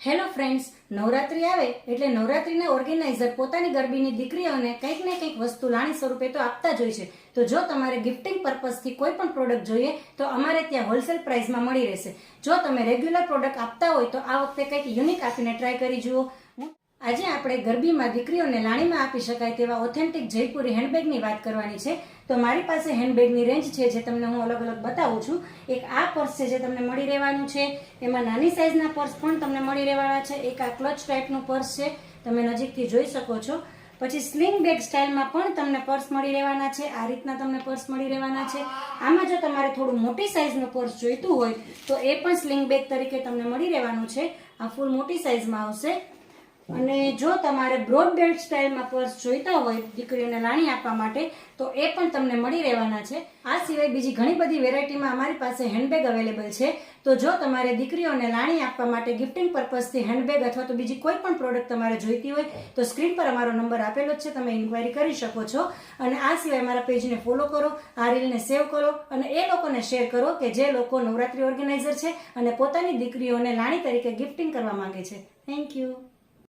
Hello friends, Navratri આવે એટલે નવરાત્રીના ઓર્ગેનાઇઝર પોતાની ગરબીની દીકરીઓને કંઈક ને કંઈક વસ્તુ લાણી સ્વરૂપે તો આપતા જ હોય છે. તો જો તમારે ગિફ્ટિંગ પર્પઝથી કોઈ પણ પ્રોડક્ટ જોઈએ તો અમારે ત્યાં હોલસેલ પ્રાઇસમાં મળી રહેશે. જો તમે રેગ્યુલર પ્રોડક્ટ આપતા હોય તો આ વખતે કંઈક યુનિક આપીને ટ્રાય કરી જુઓ. આજે આપણે ગરબીમાં દીકરીઓને લાણીમાં આપી શકાય તેવા ઓથેન્ટિક જયપુરી હેન્ડબેગની વાત કરવાની છે. તો મારી પાસે હેન્ડબેગની રેન્જ છે જે તમને હું અલગ અલગ બતાવું છું. એક આ પર્સ છે જે તમને મળી રહેવાનું છે, એમાં નાની સાઇઝના પર્સ પણ તમને મળી રહેવાના છે. એક આ ક્લચ ટાઈપનું પર્સ છે, તમે નજીકથી જોઈ શકો છો. પછી સ્લિંગ બેગ સ્ટાઇલમાં પણ તમને પર્સ મળી રહેવાના છે. આ રીતના તમને પર્સ મળી રહેવાના છે. આમાં જો તમારે થોડું મોટી સાઇઝનું પર્સ જોઈતું હોય તો એ પણ સ્લિંગ બેગ તરીકે તમને મળી રહેવાનું છે. આ ફૂલ મોટી સાઇઝમાં આવશે. અને જો તમારે બ્રોડ બેલ્ટ સ્ટાઇલમાં પર્સ જોઈતા હોય દીકરીઓને લાણી આપવા માટે તો એ પણ તમને મળી રહેવાના છે. આ સિવાય બીજી ઘણી બધી વેરાયટીમાં અમારી પાસે હેન્ડબેગ અવેલેબલ છે. તો જો તમારે દીકરીઓને લાણી આપવા માટે ગિફ્ટિંગ પર્પઝથી હેન્ડબેગ અથવા તો બીજી કોઈ પણ પ્રોડક્ટ તમારે જોઈતી હોય તો સ્ક્રીન પર અમારો નંબર આપેલો જ છે, તમે ઇન્ક્વાયરી કરી શકો છો. અને આ સિવાય અમારા પેજને ફોલો કરો, આ રીલને સેવ કરો અને એ લોકોને શેર કરો કે જે લોકો નવરાત્રી ઓર્ગેનાઇઝર છે અને પોતાની દીકરીઓને લાણી તરીકે ગિફ્ટિંગ કરવા માંગે છે. Thank you.